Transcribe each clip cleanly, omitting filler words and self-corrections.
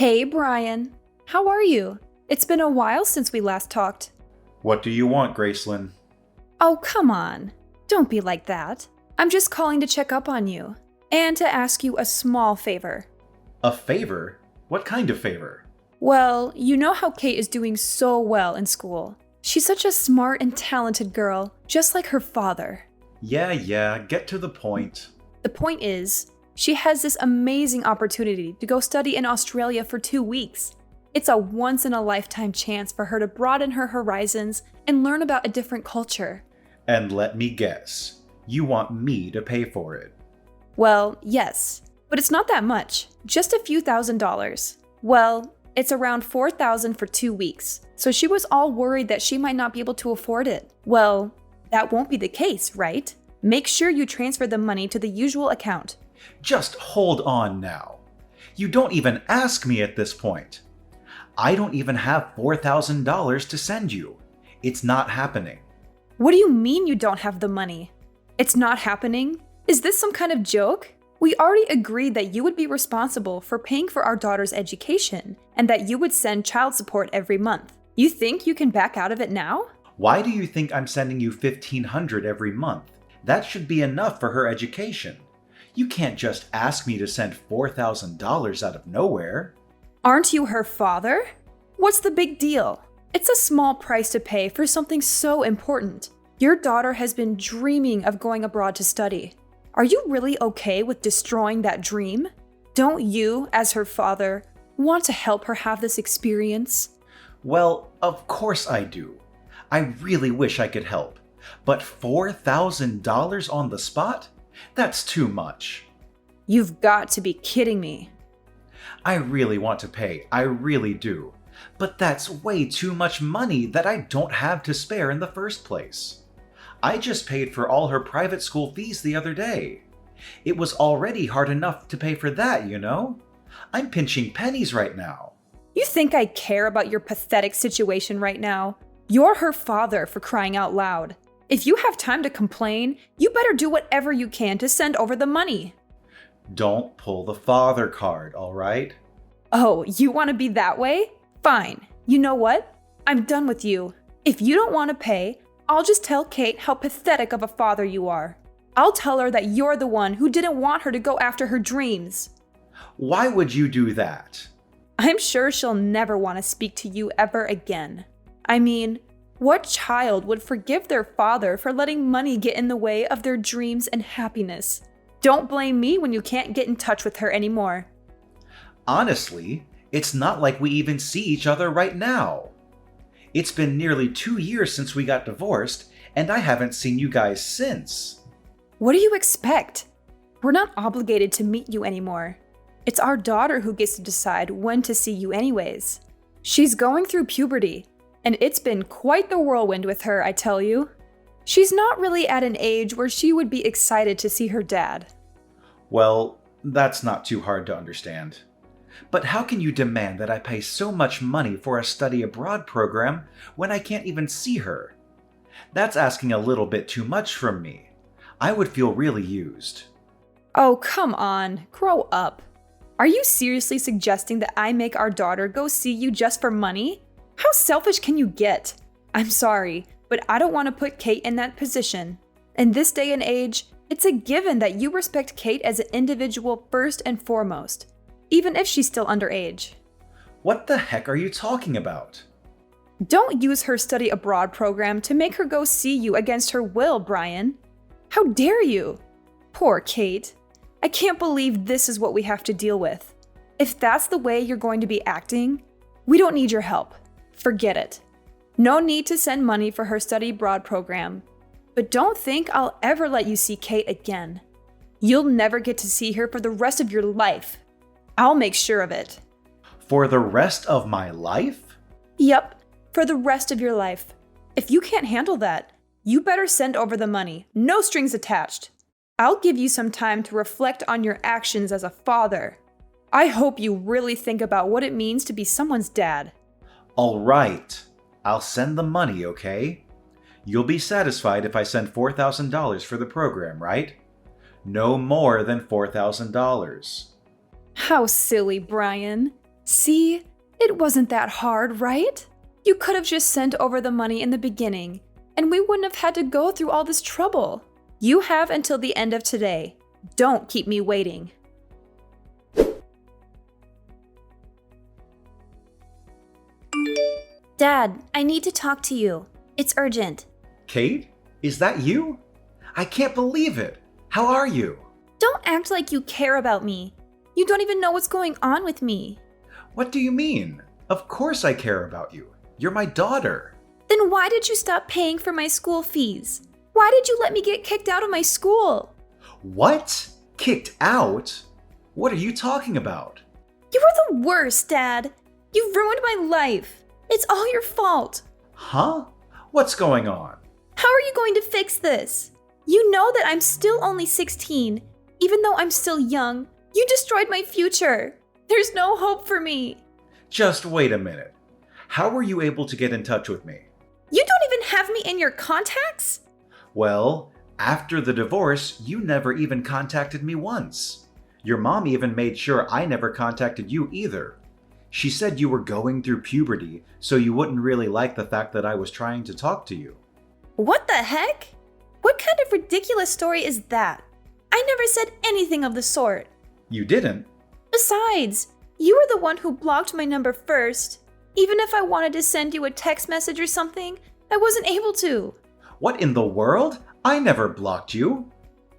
Hey, Brian. How are you? It's been a while since we last talked. What do you want, Gracelyn? Oh, come on. Don't be like that. I'm just calling to check up on you and to ask you a small favor. A favor? What kind of favor? Well, you know how Kate is doing so well in school. She's such a smart and talented girl, just like her father. Yeah, get to the point. The point is, she has this amazing opportunity to go study in Australia for 2 weeks. It's a once-in-a-lifetime chance for her to broaden her horizons and learn about a different culture. And let me guess, you want me to pay for it? Well, yes, but it's not that much, just a few $1,000s. Well, it's around $4,000 for 2 weeks, so she was all worried that she might not be able to afford it. Well, that won't be the case, right? Make sure you transfer the money to the usual account. Just hold on now. You don't even ask me at this point. I don't even have $4,000 to send you. It's not happening. What do you mean you don't have the money? It's not happening? Is this some kind of joke? We already agreed that you would be responsible for paying for our daughter's education and that you would send child support every month. You think you can back out of it now? Why do you think I'm sending you $1,500 every month? That should be enough for her education. You can't just ask me to send $4,000 out of nowhere. Aren't you her father? What's the big deal? It's a small price to pay for something so important. Your daughter has been dreaming of going abroad to study. Are you really okay with destroying that dream? Don't you, as her father, want to help her have this experience? Well, of course I do. I really wish I could help. But $4,000 on the spot? That's too much. You've got to be kidding me. I really want to pay, I really do. But that's way too much money that I don't have to spare in the first place. I just paid for all her private school fees the other day. It was already hard enough to pay for that, you know? I'm pinching pennies right now. You think I care about your pathetic situation right now? You're her father, for crying out loud. If you have time to complain, you better do whatever you can to send over the money. Don't pull the father card, all right? Oh, you want to be that way? Fine. You know what? I'm done with you. If you don't want to pay, I'll just tell Kate how pathetic of a father you are. I'll tell her that you're the one who didn't want her to go after her dreams. Why would you do that? I'm sure she'll never want to speak to you ever again. I mean, what child would forgive their father for letting money get in the way of their dreams and happiness? Don't blame me when you can't get in touch with her anymore. Honestly, it's not like we even see each other right now. It's been nearly 2 years since we got divorced, and I haven't seen you guys since. What do you expect? We're not obligated to meet you anymore. It's our daughter who gets to decide when to see you anyways. She's going through puberty, and it's been quite the whirlwind with her, I tell you. She's not really at an age where she would be excited to see her dad. Well, that's not too hard to understand. But how can you demand that I pay so much money for a study abroad program when I can't even see her? That's asking a little bit too much from me. I would feel really used. Oh, come on. Grow up. Are you seriously suggesting that I make our daughter go see you just for money? How selfish can you get? I'm sorry, but I don't want to put Kate in that position. In this day and age, it's a given that you respect Kate as an individual first and foremost, even if she's still underage. What the heck are you talking about? Don't use her study abroad program to make her go see you against her will, Brian. How dare you? Poor Kate. I can't believe this is what we have to deal with. If that's the way you're going to be acting, we don't need your help. Forget it. No need to send money for her study abroad program. But don't think I'll ever let you see Kate again. You'll never get to see her for the rest of your life. I'll make sure of it. For the rest of my life? Yep, for the rest of your life. If you can't handle that, you better send over the money, no strings attached. I'll give you some time to reflect on your actions as a father. I hope you really think about what it means to be someone's dad. All right. I'll send the money, okay? You'll be satisfied if I send $4,000 for the program, right? No more than $4,000. How silly, Brian. See? It wasn't that hard, right? You could have just sent over the money in the beginning, and we wouldn't have had to go through all this trouble. You have until the end of today. Don't keep me waiting. Dad, I need to talk to you. It's urgent. Kate? Is that you? I can't believe it. How are you? Don't act like you care about me. You don't even know what's going on with me. What do you mean? Of course I care about you. You're my daughter. Then why did you stop paying for my school fees? Why did you let me get kicked out of my school? What? Kicked out? What are you talking about? You were the worst, Dad. You ruined my life. It's all your fault. Huh? What's going on? How are you going to fix this? You know that I'm still only 16. Even though I'm still young, you destroyed my future. There's no hope for me. Just wait a minute. How were you able to get in touch with me? You don't even have me in your contacts? Well, after the divorce, you never even contacted me once. Your mom even made sure I never contacted you either. She said you were going through puberty, so you wouldn't really like the fact that I was trying to talk to you. What the heck? What kind of ridiculous story is that? I never said anything of the sort. You didn't? Besides, you were the one who blocked my number first. Even if I wanted to send you a text message or something, I wasn't able to. What in the world? I never blocked you.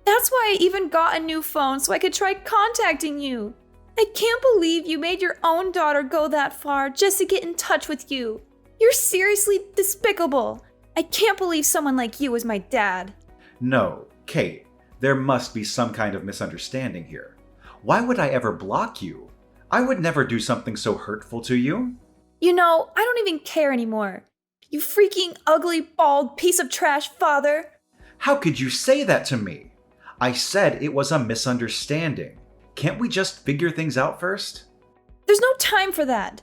That's why I even got a new phone so I could try contacting you. I can't believe you made your own daughter go that far just to get in touch with you. You're seriously despicable. I can't believe someone like you is my dad. No, Kate, there must be some kind of misunderstanding here. Why would I ever block you? I would never do something so hurtful to you. You know, I don't even care anymore. You freaking ugly, bald piece of trash, father. How could you say that to me? I said it was a misunderstanding. Can't we just figure things out first? There's no time for that.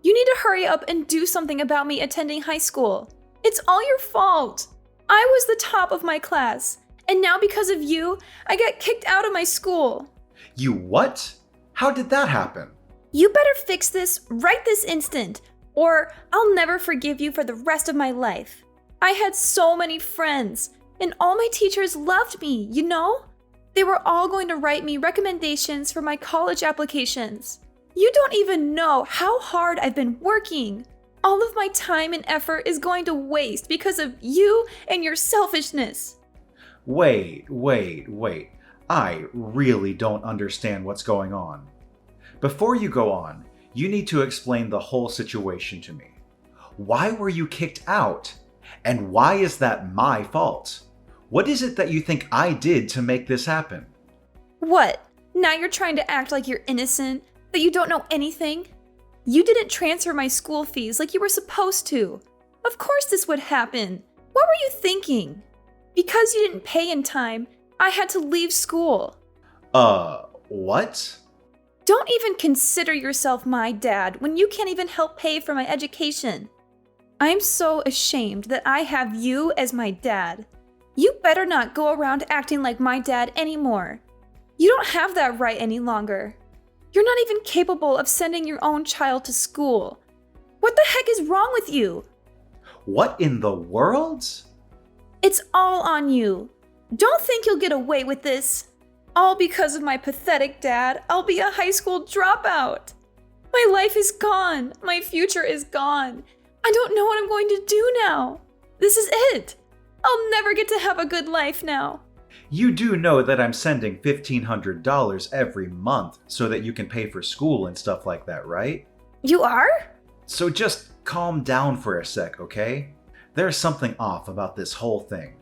You need to hurry up and do something about me attending high school. It's all your fault. I was the top of my class, and now because of you, I got kicked out of my school. You what? How did that happen? You better fix this right this instant, or I'll never forgive you for the rest of my life. I had so many friends, and all my teachers loved me, you know? They were all going to write me recommendations for my college applications. You don't even know how hard I've been working. All of my time and effort is going to waste because of you and your selfishness. Wait. I really don't understand what's going on. Before you go on, you need to explain the whole situation to me. Why were you kicked out? And why is that my fault? What is it that you think I did to make this happen? What? Now you're trying to act like you're innocent, that you don't know anything? You didn't transfer my school fees like you were supposed to. Of course this would happen. What were you thinking? Because you didn't pay in time, I had to leave school. What? Don't even consider yourself my dad when you can't even help pay for my education. I'm so ashamed that I have you as my dad. You better not go around acting like my dad anymore. You don't have that right any longer. You're not even capable of sending your own child to school. What the heck is wrong with you? What in the world? It's all on you. Don't think you'll get away with this. All because of my pathetic dad, I'll be a high school dropout. My life is gone. My future is gone. I don't know what I'm going to do now. This is it. I'll never get to have a good life now. You do know that I'm sending $1,500 every month so that you can pay for school and stuff like that, right? You are? So just calm down for a sec, okay? There's something off about this whole thing.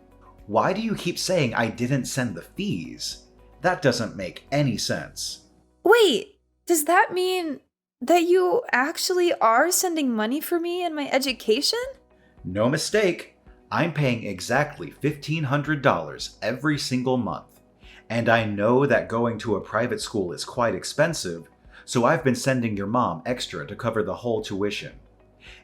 Why do you keep saying I didn't send the fees? That doesn't make any sense. Wait, does that mean that you actually are sending money for me and my education? No mistake. I'm paying exactly $1,500 every single month. And I know that going to a private school is quite expensive, so I've been sending your mom extra to cover the whole tuition.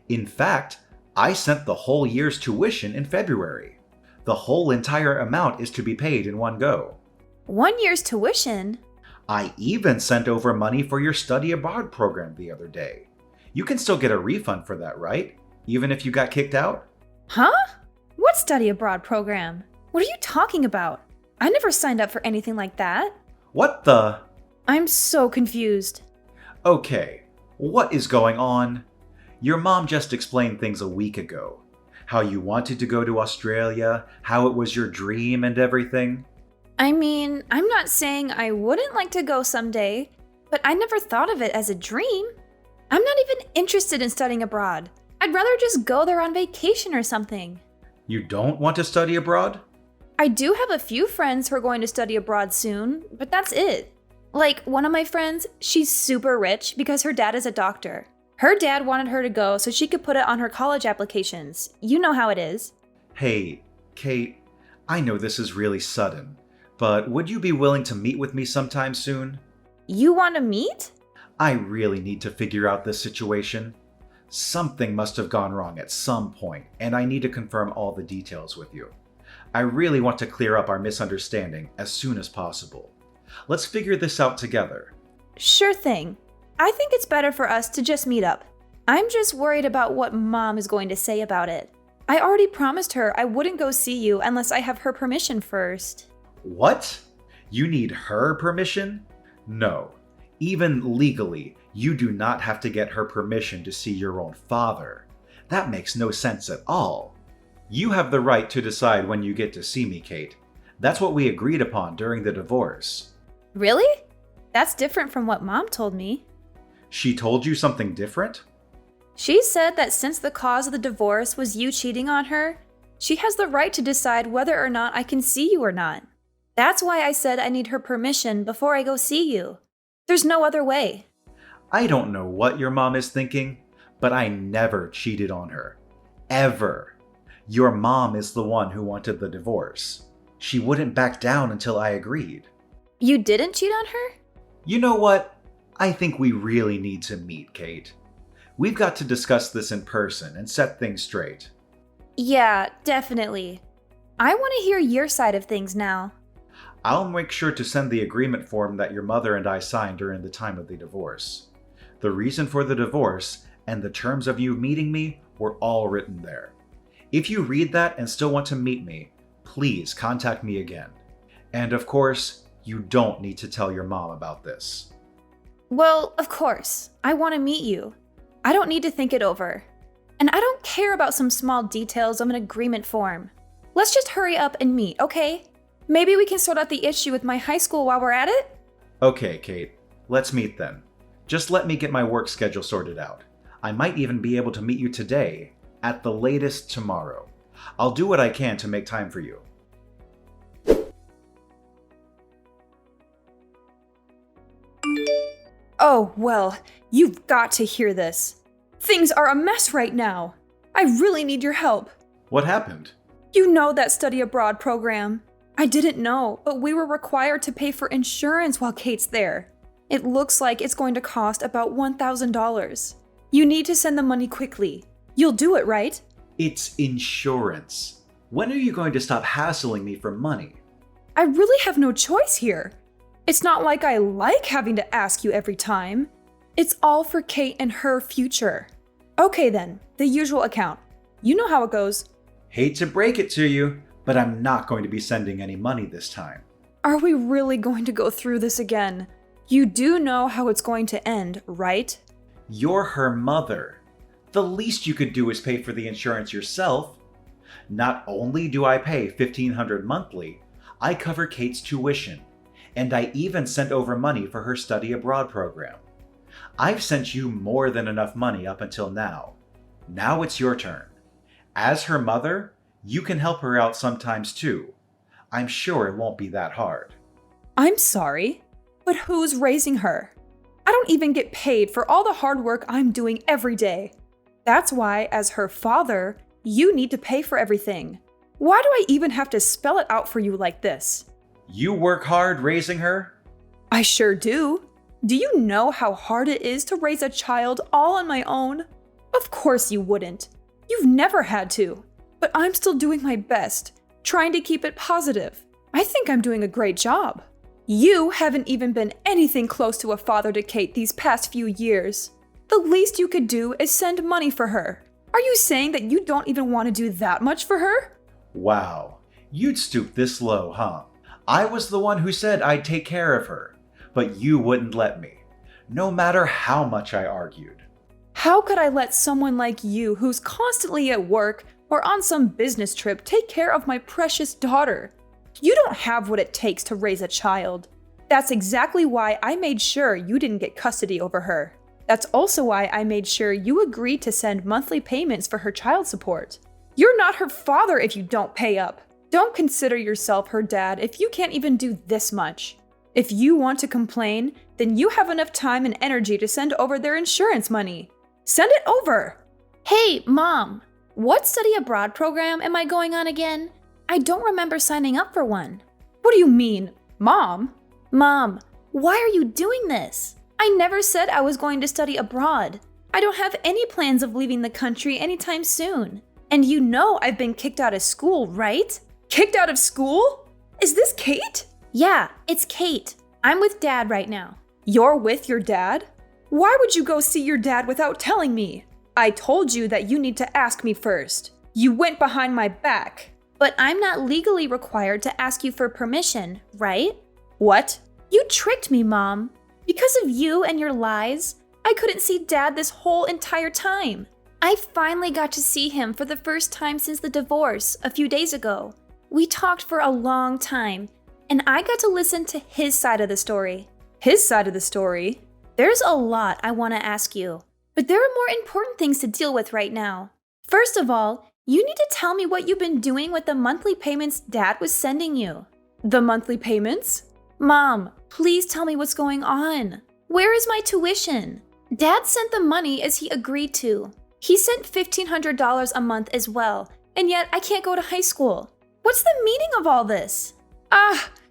In fact, I sent the whole year's tuition in February. The whole entire amount is to be paid in one go. 1 year's tuition? I even sent over money for your study abroad program the other day. You can still get a refund for that, right? Even if you got kicked out? Huh? What study abroad program? What are you talking about? I never signed up for anything like that. What the? I'm so confused. Okay, what is going on? Your mom just explained things a week ago. How you wanted to go to Australia, how it was your dream and everything. I mean, I'm not saying I wouldn't like to go someday, but I never thought of it as a dream. I'm not even interested in studying abroad. I'd rather just go there on vacation or something. You don't want to study abroad? I do have a few friends who are going to study abroad soon, but that's it. Like, one of my friends, she's super rich because her dad is a doctor. Her dad wanted her to go so she could put it on her college applications. You know how it is. Hey, Kate, I know this is really sudden, but would you be willing to meet with me sometime soon? You want to meet? I really need to figure out this situation. Something must have gone wrong at some point, and I need to confirm all the details with you. I really want to clear up our misunderstanding as soon as possible. Let's figure this out together. Sure thing. I think it's better for us to just meet up. I'm just worried about what Mom is going to say about it. I already promised her I wouldn't go see you unless I have her permission first. What? You need her permission? No. Even legally, you do not have to get her permission to see your own father. That makes no sense at all. You have the right to decide when you get to see me, Kate. That's what we agreed upon during the divorce. Really? That's different from what Mom told me. She told you something different? She said that since the cause of the divorce was you cheating on her, she has the right to decide whether or not I can see you or not. That's why I said I need her permission before I go see you. There's no other way. I don't know what your mom is thinking, but I never cheated on her. Ever. Your mom is the one who wanted the divorce. She wouldn't back down until I agreed. You didn't cheat on her? You know what? I think we really need to meet, Kate. We've got to discuss this in person and set things straight. Yeah, definitely. I want to hear your side of things now. I'll make sure to send the agreement form that your mother and I signed during the time of the divorce. The reason for the divorce and the terms of you meeting me were all written there. If you read that and still want to meet me, please contact me again. And of course, you don't need to tell your mom about this. Well, of course. I want to meet you. I don't need to think it over. And I don't care about some small details of an agreement form. Let's just hurry up and meet, okay? Maybe we can sort out the issue with my high school while we're at it? Okay, Kate. Let's meet then. Just let me get my work schedule sorted out. I might even be able to meet you today, at the latest tomorrow. I'll do what I can to make time for you. Oh, well, you've got to hear this. Things are a mess right now. I really need your help. What happened? You know that study abroad program. I didn't know, but we were required to pay for insurance while Kate's there. It looks like it's going to cost about $1,000. You need to send the money quickly. You'll do it, right? It's insurance. When are you going to stop hassling me for money? I really have no choice here. It's not like I like having to ask you every time. It's all for Kate and her future. Okay then, the usual account. You know how it goes. Hate to break it to you, but I'm not going to be sending any money this time. Are we really going to go through this again? You do know how it's going to end, right? You're her mother. The least you could do is pay for the insurance yourself. Not only do I pay $1,500 monthly, I cover Kate's tuition. And I even sent over money for her study abroad program. I've sent you more than enough money up until now. Now it's your turn. As her mother, you can help her out sometimes too. I'm sure it won't be that hard. I'm sorry, but who's raising her? I don't even get paid for all the hard work I'm doing every day. That's why, as her father, you need to pay for everything. Why do I even have to spell it out for you like this? You work hard raising her? I sure do. Do you know how hard it is to raise a child all on my own? Of course you wouldn't. You've never had to. But I'm still doing my best, trying to keep it positive. I think I'm doing a great job. You haven't even been anything close to a father to Kate these past few years. The least you could do is send money for her. Are you saying that you don't even want to do that much for her? Wow, you'd stoop this low, huh? I was the one who said I'd take care of her, but you wouldn't let me, no matter how much I argued. How could I let someone like you, who's constantly at work or on some business trip, take care of my precious daughter? You don't have what it takes to raise a child. That's exactly why I made sure you didn't get custody over her. That's also why I made sure you agreed to send monthly payments for her child support. You're not her father if you don't pay up. Don't consider yourself her dad if you can't even do this much. If you want to complain, then you have enough time and energy to send over their insurance money. Send it over! Hey, Mom! What study abroad program am I going on again? I don't remember signing up for one. What do you mean, Mom? Mom, why are you doing this? I never said I was going to study abroad. I don't have any plans of leaving the country anytime soon. And you know I've been kicked out of school, right? Kicked out of school? Is this Kate? Yeah, it's Kate. I'm with Dad right now. You're with your dad? Why would you go see your dad without telling me? I told you that you need to ask me first. You went behind my back. But I'm not legally required to ask you for permission, right? What? You tricked me, Mom. Because of you and your lies, I couldn't see Dad this whole entire time. I finally got to see him for the first time since the divorce a few days ago. We talked for a long time, and I got to listen to his side of the story. His side of the story? There's a lot I want to ask you, but there are more important things to deal with right now. First of all, you need to tell me what you've been doing with the monthly payments Dad was sending you. The monthly payments? Mom, please tell me what's going on. Where is my tuition? Dad sent the money as he agreed to. He sent $1,500 a month as well, and yet I can't go to high school. What's the meaning of all this?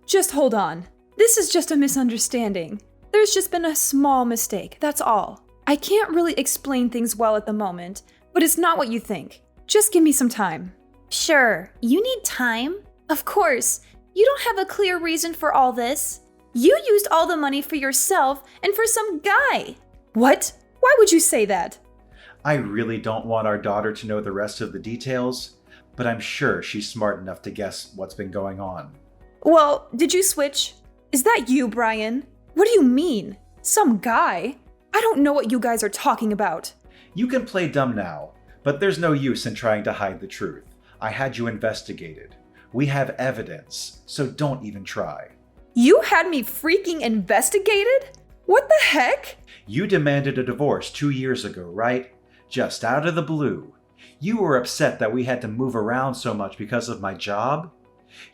Just hold on. This is just a misunderstanding. There's just been a small mistake, that's all. I can't really explain things well at the moment, but it's not what you think. Just give me some time. Sure, you need time? Of course. You don't have a clear reason for all this. You used all the money for yourself and for some guy. What? Why would you say that? I really don't want our daughter to know the rest of the details, but I'm sure she's smart enough to guess what's been going on. Well, did you switch? Is that you, Brian? What do you mean? Some guy? I don't know what you guys are talking about. You can play dumb now, but there's no use in trying to hide the truth. I had you investigated. We have evidence, so don't even try. You had me freaking investigated? What the heck? You demanded a divorce 2 years ago, right? Just out of the blue. You were upset that we had to move around so much because of my job?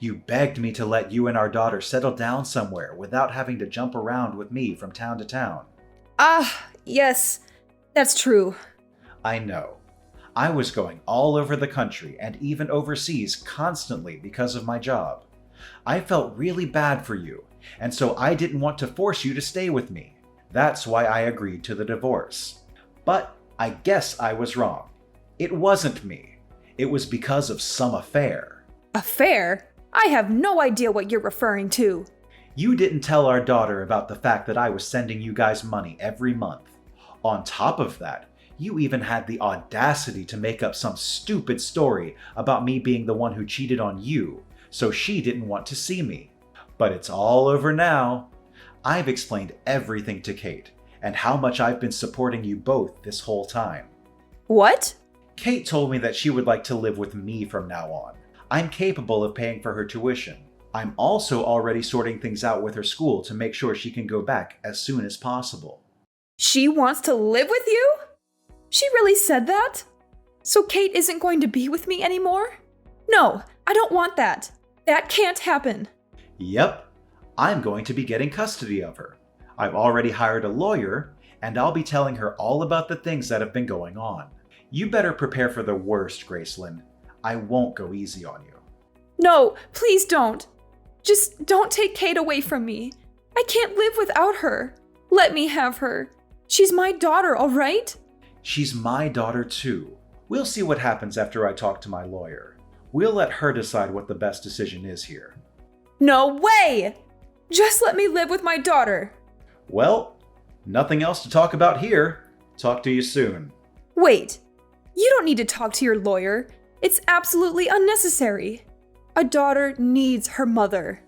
You begged me to let you and our daughter settle down somewhere without having to jump around with me from town to town. Yes, that's true. I know. I was going all over the country and even overseas constantly because of my job. I felt really bad for you, and so I didn't want to force you to stay with me. That's why I agreed to the divorce. But I guess I was wrong. It wasn't me. It was because of some affair. Affair? I have no idea what you're referring to. You didn't tell our daughter about the fact that I was sending you guys money every month. On top of that, you even had the audacity to make up some stupid story about me being the one who cheated on you, so she didn't want to see me. But it's all over now. I've explained everything to Kate, and how much I've been supporting you both this whole time. What? Kate told me that she would like to live with me from now on. I'm capable of paying for her tuition. I'm also already sorting things out with her school to make sure she can go back as soon as possible. She wants to live with you? She really said that? So Kate isn't going to be with me anymore? No, I don't want that. That can't happen. Yep, I'm going to be getting custody of her. I've already hired a lawyer, and I'll be telling her all about the things that have been going on. You better prepare for the worst, Gracelyn. I won't go easy on you. No, please don't. Just don't take Kate away from me. I can't live without her. Let me have her. She's my daughter, all right? She's my daughter too. We'll see what happens after I talk to my lawyer. We'll let her decide what the best decision is here. No way! Just let me live with my daughter. Well, nothing else to talk about here. Talk to you soon. Wait, you don't need to talk to your lawyer. It's absolutely unnecessary. A daughter needs her mother.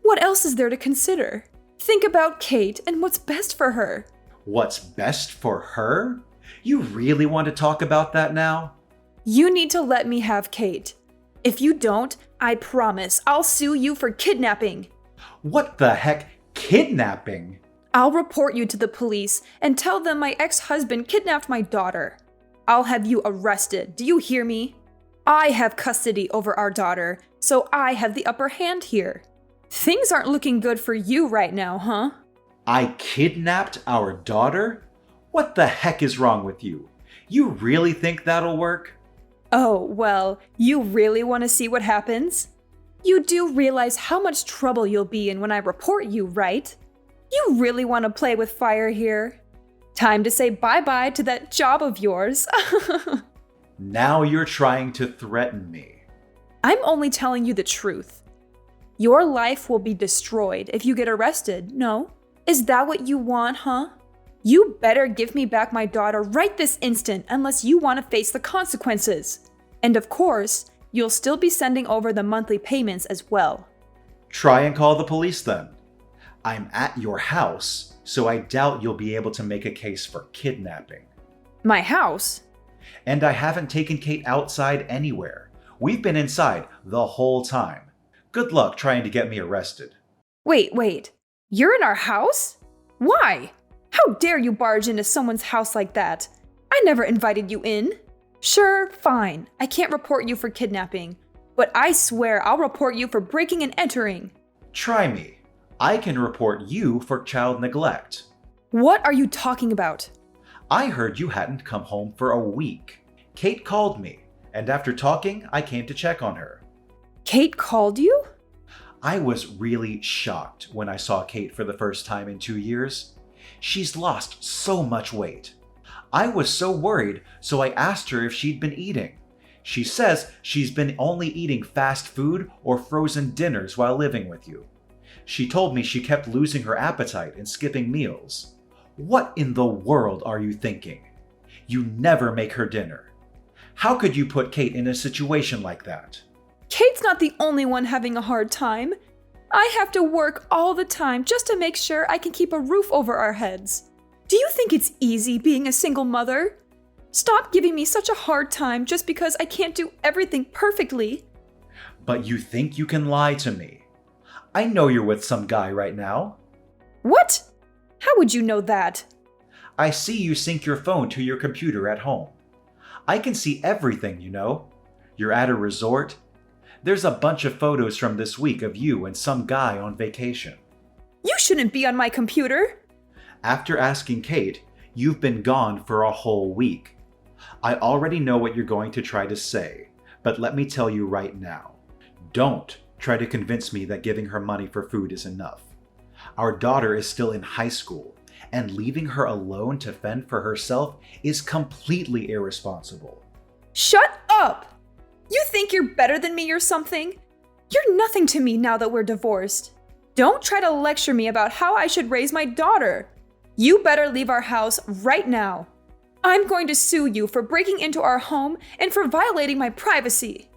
What else is there to consider? Think about Kate and what's best for her. What's best for her? You really want to talk about that now? You need to let me have Kate. If you don't, I promise I'll sue you for kidnapping. What the heck? Kidnapping? I'll report you to the police and tell them my ex-husband kidnapped my daughter. I'll have you arrested. Do you hear me? I have custody over our daughter, so I have the upper hand here. Things aren't looking good for you right now, huh? I kidnapped our daughter? What the heck is wrong with you? You really think that'll work? Oh, well, you really want to see what happens? You do realize how much trouble you'll be in when I report you, right? You really want to play with fire here? Time to say bye-bye to that job of yours. Now you're trying to threaten me. I'm only telling you the truth. Your life will be destroyed if you get arrested, no? Is that what you want, huh? You better give me back my daughter right this instant unless you want to face the consequences. And of course, you'll still be sending over the monthly payments as well. Try and call the police then. I'm at your house, so I doubt you'll be able to make a case for kidnapping. My house? And I haven't taken Kate outside anywhere. We've been inside the whole time. Good luck trying to get me arrested. Wait. You're in our house? Why? How dare you barge into someone's house like that? I never invited you in. Sure, fine. I can't report you for kidnapping, but I swear I'll report you for breaking and entering. Try me. I can report you for child neglect. What are you talking about? I heard you hadn't come home for a week. Kate called me, and after talking, I came to check on her. Kate called you? I was really shocked when I saw Kate for the first time in 2 years. She's lost so much weight. I was so worried, so I asked her if she'd been eating. She says she's been only eating fast food or frozen dinners while living with you. She told me she kept losing her appetite and skipping meals. What in the world are you thinking? You never make her dinner. How could you put Kate in a situation like that? Kate's not the only one having a hard time. I have to work all the time just to make sure I can keep a roof over our heads. Do you think it's easy being a single mother? Stop giving me such a hard time just because I can't do everything perfectly. But you think you can lie to me? I know you're with some guy right now. What? How would you know that? I see you sync your phone to your computer at home. I can see everything, you know. You're at a resort. There's a bunch of photos from this week of you and some guy on vacation. You shouldn't be on my computer. After asking Kate, you've been gone for a whole week. I already know what you're going to try to say, but let me tell you right now. Don't try to convince me that giving her money for food is enough. Our daughter is still in high school, and leaving her alone to fend for herself is completely irresponsible. Shut up! You think you're better than me or something? You're nothing to me now that we're divorced. Don't try to lecture me about how I should raise my daughter. You better leave our house right now. I'm going to sue you for breaking into our home and for violating my privacy.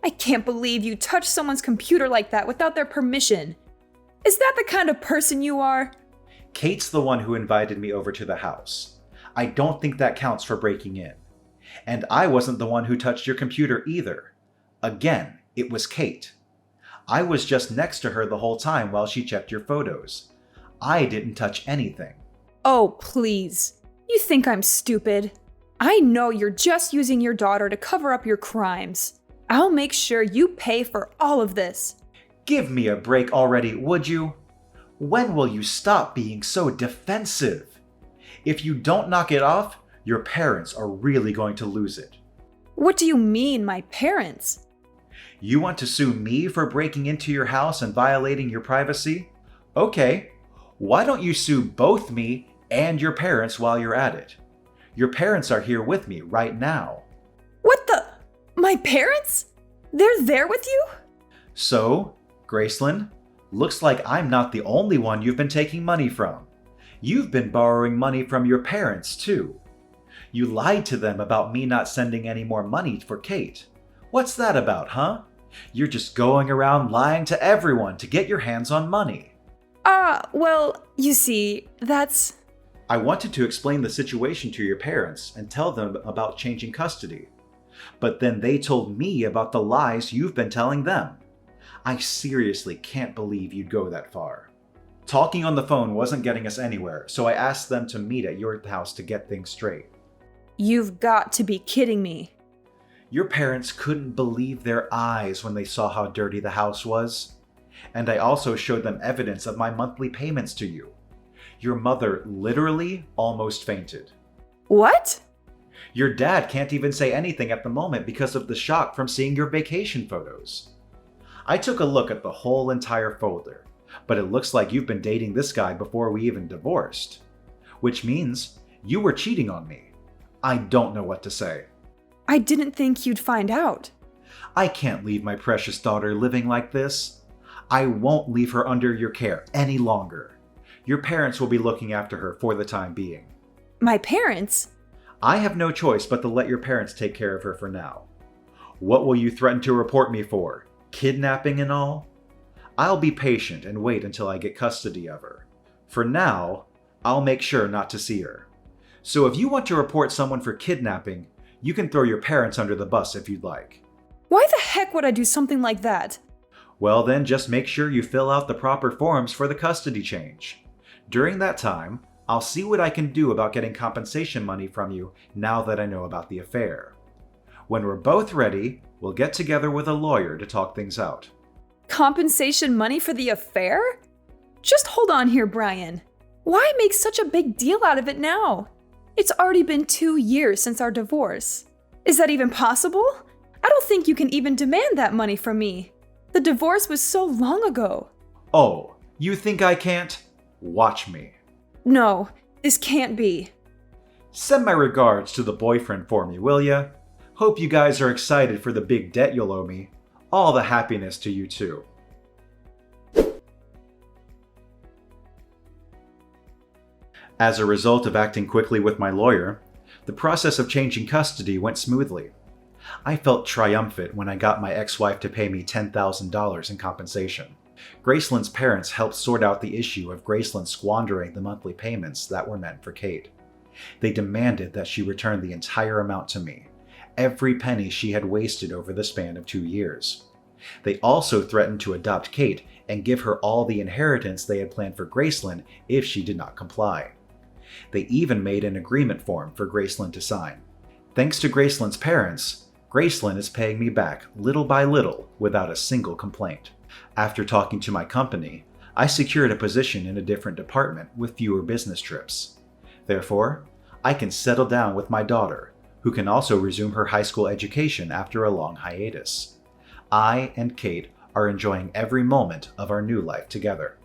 I can't believe you touched someone's computer like that without their permission. Is that the kind of person you are? Kate's the one who invited me over to the house. I don't think that counts for breaking in. And I wasn't the one who touched your computer either. Again, it was Kate. I was just next to her the whole time while she checked your photos. I didn't touch anything. Oh, please. You think I'm stupid? I know you're just using your daughter to cover up your crimes. I'll make sure you pay for all of this. Give me a break already, would you? When will you stop being so defensive? If you don't knock it off, your parents are really going to lose it. What do you mean, my parents? You want to sue me for breaking into your house and violating your privacy? Okay, why don't you sue both me and your parents while you're at it? Your parents are here with me right now. What the? My parents? They're there with you? So, Gracelyn, Looks like I'm not the only one you've been taking money from. You've been borrowing money from your parents, too. You lied to them about me not sending any more money for Kate. What's that about, huh? You're just going around lying to everyone to get your hands on money. Well, you see, that's... I wanted to explain the situation to your parents and tell them about changing custody. But then they told me about the lies you've been telling them. I seriously can't believe you'd go that far. Talking on the phone wasn't getting us anywhere, so I asked them to meet at your house to get things straight. You've got to be kidding me. Your parents couldn't believe their eyes when they saw how dirty the house was. And I also showed them evidence of my monthly payments to you. Your mother literally almost fainted. What? Your dad can't even say anything at the moment because of the shock from seeing your vacation photos. I took a look at the whole entire folder, but it looks like you've been dating this guy before we even divorced. Which means you were cheating on me. I don't know what to say. I didn't think you'd find out. I can't leave my precious daughter living like this. I won't leave her under your care any longer. Your parents will be looking after her for the time being. My parents? I have no choice but to let your parents take care of her for now. What will you threaten to report me for? Kidnapping and all? I'll be patient and wait until I get custody of her. For now, I'll make sure not to see her. So if you want to report someone for kidnapping, you can throw your parents under the bus if you'd like. Why the heck would I do something like that? Well then, just make sure you fill out the proper forms for the custody change. During that time, I'll see what I can do about getting compensation money from you now that I know about the affair. When we're both ready, we'll get together with a lawyer to talk things out. Compensation money for the affair? Just hold on here, Brian. Why make such a big deal out of it now? It's already been 2 years since our divorce. Is that even possible? I don't think you can even demand that money from me. The divorce was so long ago. Oh, you think I can't? Watch me. No, this can't be. Send my regards to the boyfriend for me, will ya? Hope you guys are excited for the big debt you'll owe me. All the happiness to you too. As a result of acting quickly with my lawyer, the process of changing custody went smoothly. I felt triumphant when I got my ex-wife to pay me $10,000 in compensation. Graceland's parents helped sort out the issue of Graceland squandering the monthly payments that were meant for Kate. They demanded that she return the entire amount to me, every penny she had wasted over the span of 2 years. They also threatened to adopt Kate and give her all the inheritance they had planned for Graceland if she did not comply. They even made an agreement form for Graceland to sign. Thanks to Graceland's parents, Graceland is paying me back little by little without a single complaint. After talking to my company, I secured a position in a different department with fewer business trips. Therefore, I can settle down with my daughter, who can also resume her high school education after a long hiatus. I and Kate are enjoying every moment of our new life together.